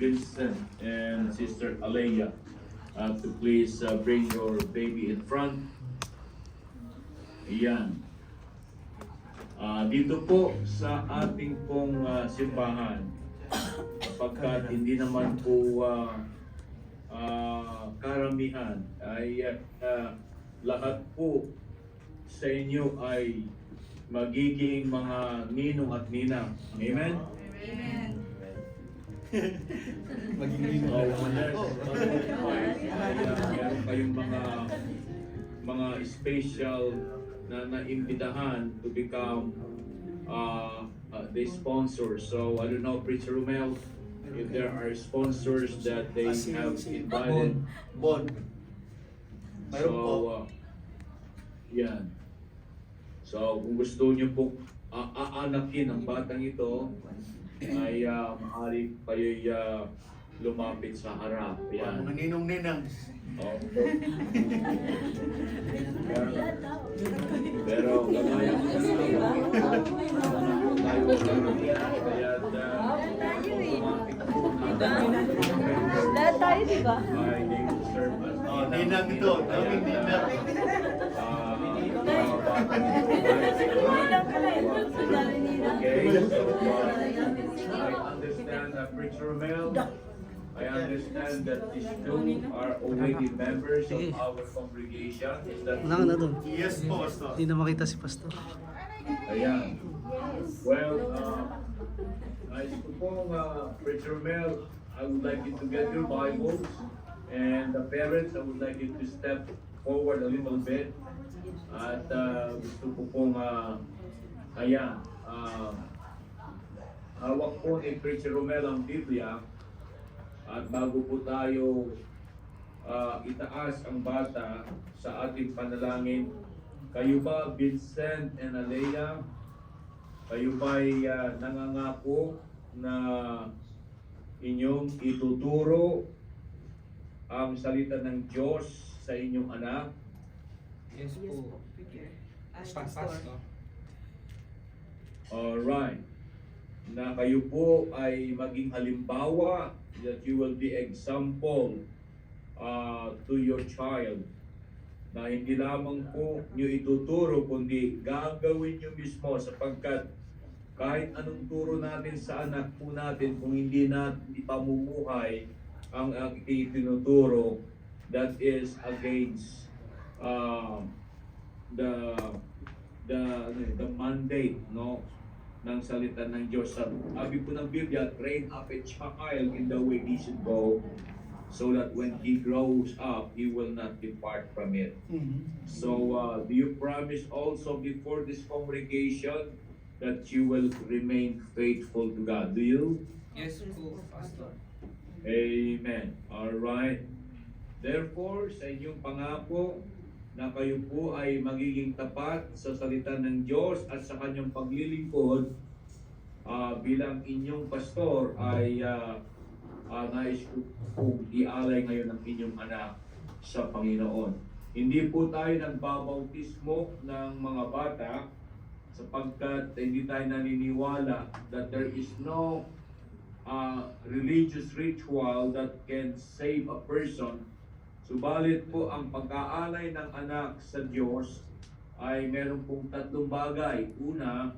Vincent and Sister Alea to please bring your baby in front. Ayan. Dito po sa ating pong simbahan, pagkat hindi naman po karamihan ay lahat po sa inyo ay magiging mga ninong at ninang. Amen? Amen. Maging lino. Meron kayong mga special na naimbitahan to become the sponsors. So I don't know, Preacher Romel, if there are sponsors that they have invited. Bon. Mayroon po. So, yan. So, kung gusto niyo po aanakin ang batang ito, ay maaari kayo'y lumapit sa harap. Yan. Mga ninong-ninang. Oh. Pero kagaya ko na tayo kaya Lahat tayo, di ba? ay they will serve as Ninang ito. Daming ninang. Okay, so I understand that Preacher Romel, I understand that these two are already members of our congregation. Is that Wala ka na true? doon. Yes po, Pastor. Hindi na makita si Pastor. Ayan. Well, nais ko pong Preacher Romel, I would like you to get your Bibles, and the parents, I would like you to step forward a little bit. At gusto ko pong, ayan, hawak po ni Preacher Romel ang Biblia. At bago po tayo itaas ang bata sa ating panalangin, kayo ba, Vincent and Alea, kayo ba'y nangangako na inyong ituturo ang salita ng Diyos sa inyong anak? Yes po. Pastor. Alright. Na kayo po ay maging halimbawa, that you will be example to your child. Na hindi lamang po nyo ituturo, kundi gagawin nyo mismo, sapagkat kahit anong turo natin sa anak po natin, kung hindi natin ipamumuhay ang itinuturo, that is against the mandate, no, ng salita ng Diyos. Sabi po ng Biblia, train up a child in the way he should go, so that when he grows up, he will not depart from it. So, do you promise also before this congregation that you will remain faithful to God? Do you? Yes po, Pastor. Amen. Alright. Therefore, sa inyong pangako na kayo po ay magiging tapat sa salita ng Diyos at sa kanyang paglilingkod, bilang inyong pastor ay nais ko pong ialay ngayon ang inyong anak sa Panginoon. Hindi po tayo nagbabautismo ng mga bata sapagkat hindi tayo naniniwala that there is no religious ritual that can save a person. Subalit po ang pag-aalay ng anak sa Diyos ay meron pong tatlong bagay. Una,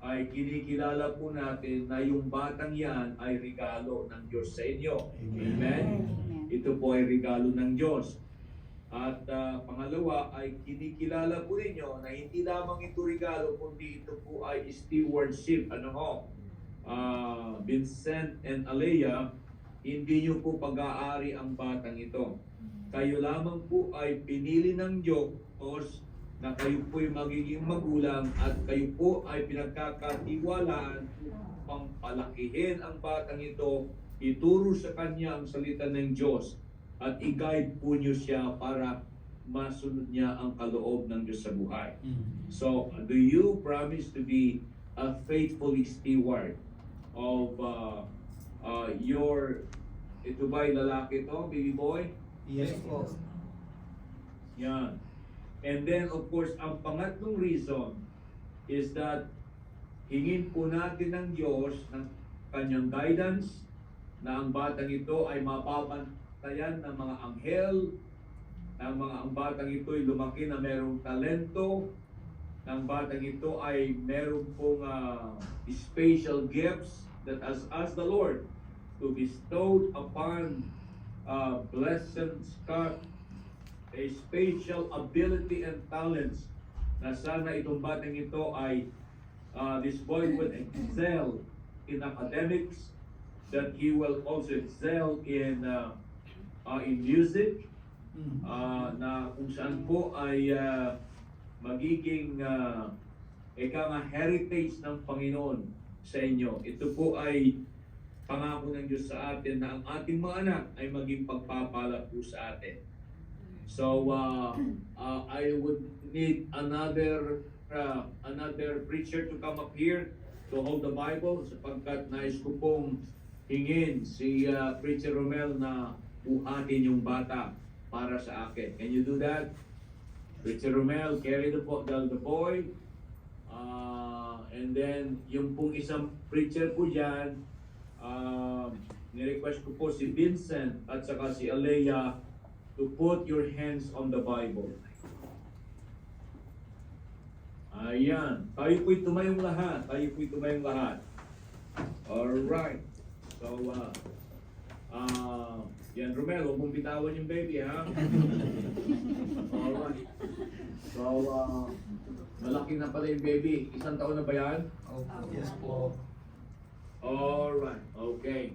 ay kinikilala po natin na yung batang yan ay regalo ng Diyos sa inyo. Amen? Ito po ay regalo ng Diyos. At pangalawa ay kinikilala po ninyo na hindi lamang ito regalo, kundi ito po ay stewardship. Ano ho? Vincent and Alea, hindi nyo po pag-aari ang batang ito. Kayo lamang po ay pinili ng Diyos na kayo po ay magiging magulang at kayo po ay pinagkakatiwalaan upang palakihin ang batang ito, ituro sa kanya ang salita ng Diyos at i-guide po niyo siya para masunod niya ang kaloob ng Diyos sa buhay. So, do you promise to be a faithful steward of your, ito ba'y lalaki to, baby boy? Yes po. Yan. And then, of course, ang pangatlong reason is that hingin po natin ng Diyos ng kanyang guidance, na ang batang ito ay mapapantayan ng mga anghel, na ang batang ito ay lumaki na merong talento, na ang batang ito ay meron pong special gifts that as the Lord to bestow upon blessed Scott a special ability and talents na sana itong batang ito ay this boy will excel in academics, that he will also excel in music, na kung saan po ay magiging ika nga heritage ng Panginoon sa inyo. Ito po ay pangako ng Diyos sa atin na ang ating mga anak ay maging pagpapala po sa atin. So I would need another preacher to come up here to hold the Bible, sapagkat nais ko pong hingin si Preacher Romel na buhatin yung bata para sa akin. Can you do that? Preacher Romel, carry the boy. And then yung pong isang preacher po dyan, nirequest ko po si Vincent at saka si Alea to put your hands on the Bible. Ayan. Tayo po'y tumayong lahat. Alright. So, yan, Romel, huwag mong bitawan yung baby, ha? Alright. So, malaki na pala yung baby. Isang taon na ba yan? Opo. Yes po. Alright. Okay.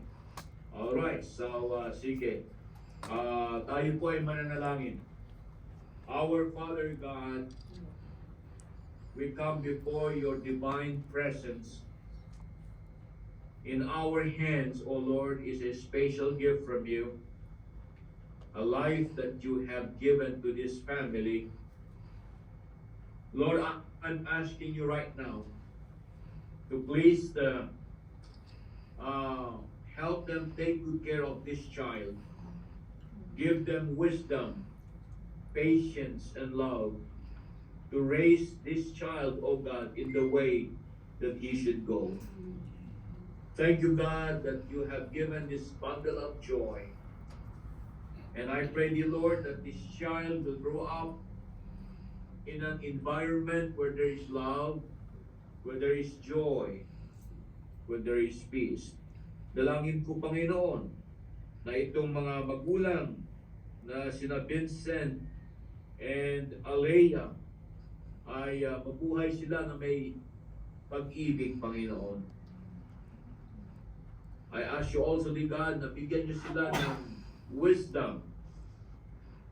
Alright. So, sige. Tayo po ay mananalangin. Our Father God, we come before your divine presence. In our hands, O Lord, is a special gift from you, a life that you have given to this family. Lord, I'm asking you right now to please help them take good care of this child. Give them wisdom, patience, and love to raise this child, oh God, in the way that he should go. Thank you, God, that you have given this bundle of joy. And I pray, dear Lord, that this child will grow up in an environment where there is love, where there is joy, where there is peace. Dalangin ko, Panginoon, na itong mga magulang na sina Vincent and Alea ay mabuhay sila na may pag-ibig, Panginoon. I ask you also, dear God, na bigyan niyo sila ng wisdom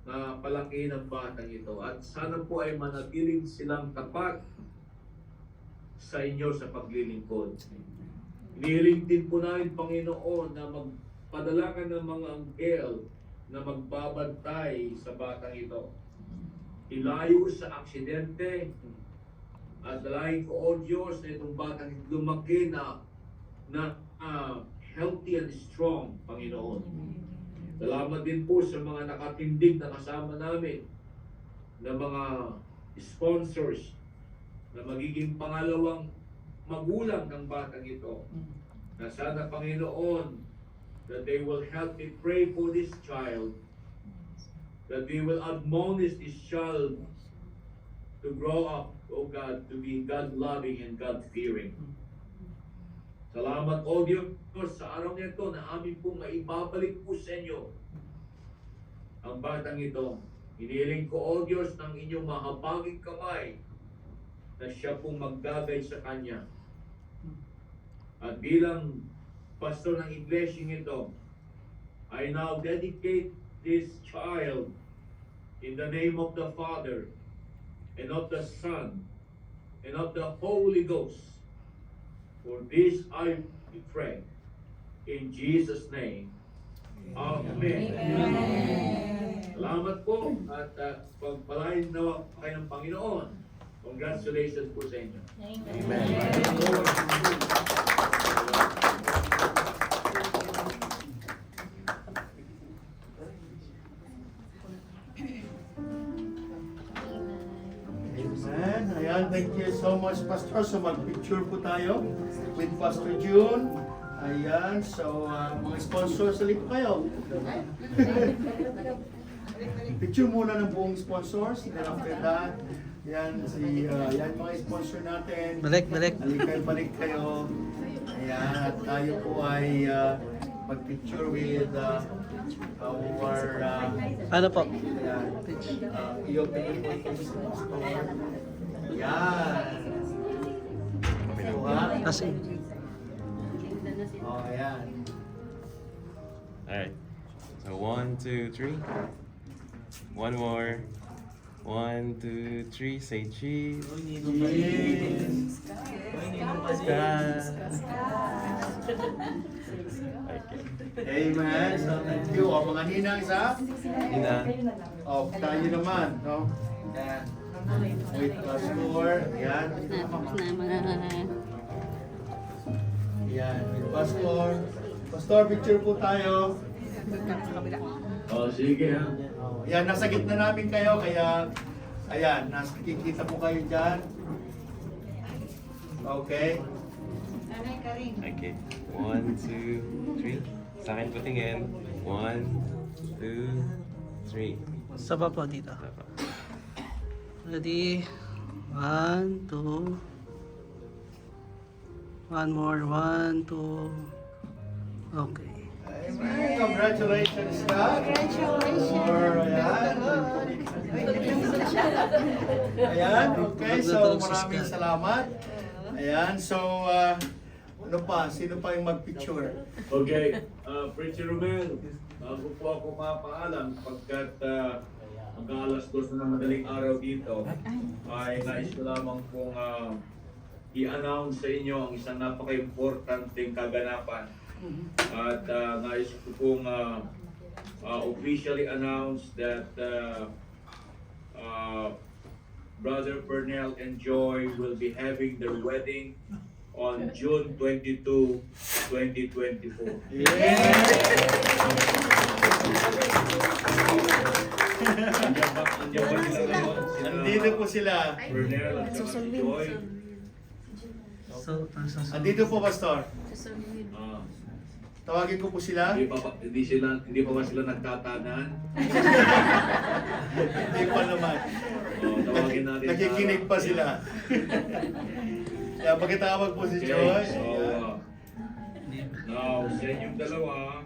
na palaki ng batang ito. At sana po ay manatiling silang tapat sa inyo sa paglilingkod. Inihiling din po namin, Panginoon, na magpadala ka ng mga anghel na magbabantay sa batang ito. Ilayo sa aksidente at dalahin ko, O Diyos, na itong batang lumaki na healthy and strong, Panginoon. Salamat din po sa mga nakatindig na kasama namin na mga sponsors na magiging pangalawang magulang ng batang ito. Na sana, Panginoon, that they will help me pray for this child, that we will admonish this child to grow up, oh God, to be God-loving and God-fearing. Salamat, O Diyos, sa araw nito na amin pong maibabalik po sa inyo ang batang ito. Hinihiling ko, O Diyos, ng inyong mahabaging kamay na siya pong maggagay sa Kanya. At bilang pastor ng iglesia ito, I now dedicate this child in the name of the Father, and of the Son, and of the Holy Ghost. For this I pray in Jesus' name. Amen. Salamat po at pagpalain na kayo ng Panginoon. Congratulations po sa inyo. Amen. Amen. Ayan, thank you so much, Pastor. So mag-picture po tayo with Pastor June. Ayan, so mga sponsors, salip po kayo. Picture muna ng buong sponsors, then after that, yan, yan mga sponsor natin. Balik. Balik kayo. Ayan, at tayo po ay mag-picture with our Ano po? ayan, i-open po yung store. Yan. Diba? Kasi, Oh, ayan. Alright. So 1, 2, 3. One more. 1, 2, 3. Say cheese. Yes. Okay. Amen. So, thank you. O, mga ninang sa? Ina. O, tayo naman. No? Yan. With passport. Yan. Yan. With passport. Pastor, picture po tayo. Oh, sige ha. O, yan, nasa gitna namin kayo. Kaya, ayan, nakikita po kayo dyan. Okay. Okay. 1, 2, 3. Sa akin po tingin. 1, 2, 3. sa pa po dito. Isa pa. Ready? 1, 2. One more. 1, 2. Okay. Amen. Congratulations, God. Congratulations. Ayan, okay. So, maraming salamat. Ayan, so, ano pa? Sino pa yung mag-picture? Okay, Preacher Romel, bago po ako mapaalam pagkat mag-alas 2 na madaling araw dito, ay nais ko lamang pong i-announce sa inyo ang isang napaka-importanteng kaganapan. At nais ko pong officially announce that Brother Pernell and Joy will be having their wedding on June 22, 2024. Andiyan ba sila ngayon? Sila Andito po sila. Pernell at saka si Joy. So, Andito po, Pastor. Ah, Tawagin ko po sila. hindi pa ba sila nagtatanan? Hindi pa naman. Oh, tawagin natin. Nakikinig pa sila. Kaya pagkatawag po si Okay, Joy. so now sa inyong dalawa,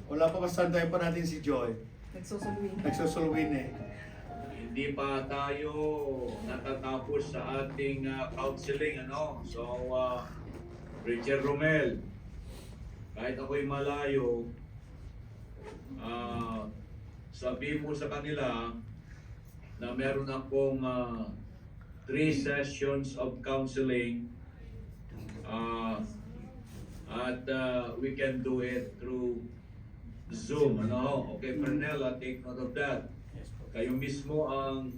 Wala pa tayo pa natin si Joy. Nagsusulwin eh. hindi pa tayo natatapos sa ating counseling, ano? So, Richard Romel, kahit ako'y malayo, sabi mo sa kanila na meron akong 3 sessions of counseling at we can do it through Zoom, ano? Okay, Pernella, take note of that. Kayo mismo ang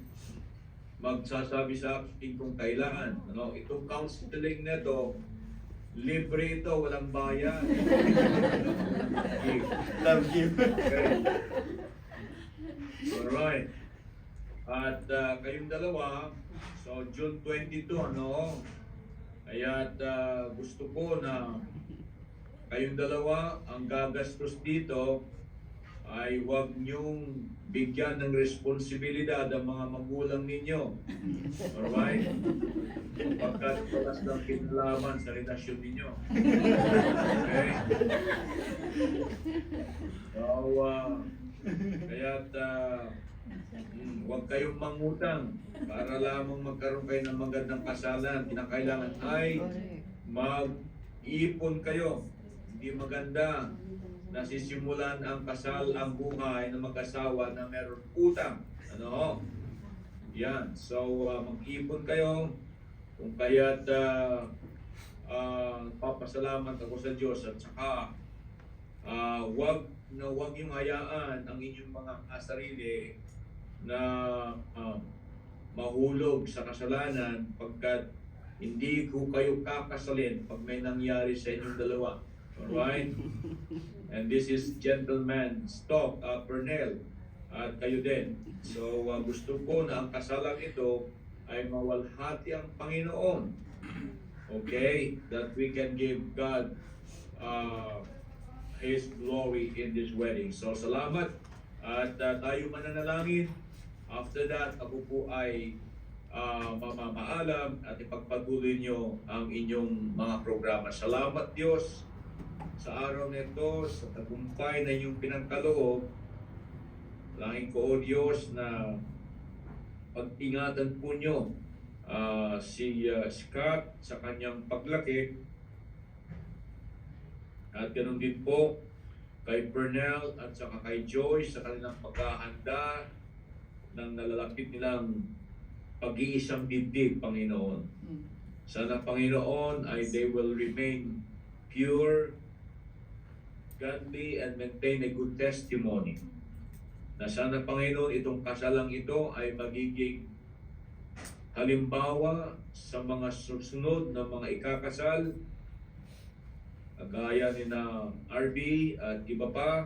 magsasabi sa akin kung kailangan. Ano? Itong counseling nito, libre ito, walang bayad. Love you. Okay. Alright. At kayong dalawa, so June 22, ano? Kaya gusto ko na kayong dalawa, ang gagastos dito ay huwag niyong bigyan ng responsibilidad ang mga magulang ninyo. Alright? Pagkat wala silang kinalaman sa relasyon ninyo. Okay? So, kaya't huwag kayong mangutang para lamang magkaroon kayo ng magandang kasalan. Kinakailangan ay mag-iipon kayo. Hindi maganda na sisimulan ang kasal, ang buhay ng mag-asawa na meron utang. Ano? Yan. So, mag-ipon kayo. Kung kaya't papasalamat ako sa Diyos at saka wag yung hayaan ang inyong mga sarili na mahulog sa kasalanan pagkat hindi ko kayo kakasalin pag may nangyari sa inyong dalawa. Alright? And this is gentleman's talk, Pernell, at kayo din. So, gusto ko na ang kasalang ito ay mawalhati ang Panginoon. Okay? That we can give God His glory in this wedding. So salamat at tayo mananalangin. After that, ako po ay mamamaalam at ipagpatuloy nyo ang inyong mga programa. Salamat Diyos sa araw nito, sa tagumpay na inyong pinagkaloob. Langin ko o Diyos na pag-ingatan po nyo si Scott sa kanyang paglaki. At ganoon din po kay Pernell at saka kay Joyce sa kanilang paghahanda ng nalalapit nilang pag-iisang dibdib, Panginoon. Sana, Panginoon, ay they will remain pure, godly, and maintain a good testimony. Na sana, Panginoon, itong kasalang ito ay magiging halimbawa sa mga susunod na mga ikakasal, kagaya ni na RB at iba pa.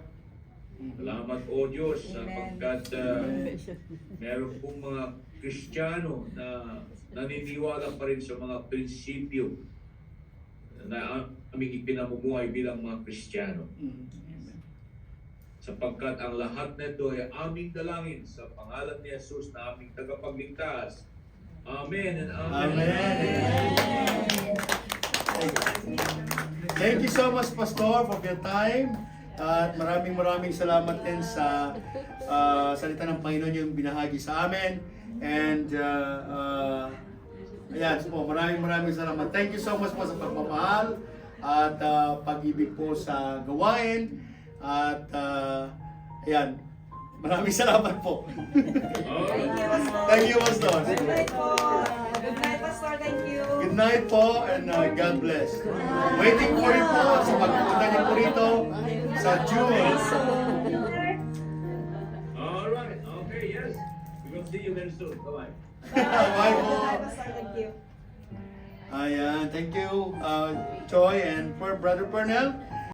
Salamat o Diyos sapagkat meron pong mga Kristiyano na naniniwala pa rin sa mga prinsipyo na aming ipinamumuhay bilang mga Kristiyano. Sapagkat ang lahat na ito ay aming dalangin sa pangalan ni Jesus na aming tagapagligtas. Amen and amen. Amen. Thank you so much, Pastor, for your time. At maraming salamat din sa salita ng Panginoon yung binahagi sa amin. And ayan, so po, maraming salamat. Thank you so much po sa pagmamahal at pag-ibig po sa gawain. At ayan, maraming salamat po. Thank you, Pastor. Good night po. Good night, Pastor. Thank you. Good night po and God bless. Waiting for you po sa pagpunta niyo po rito sa June. Alright, okay, yes. We will see you very soon. Bye-bye. Bye po. Good night, Pastor. Thank you. Ayan, thank you, Choi and for Brother Pernell.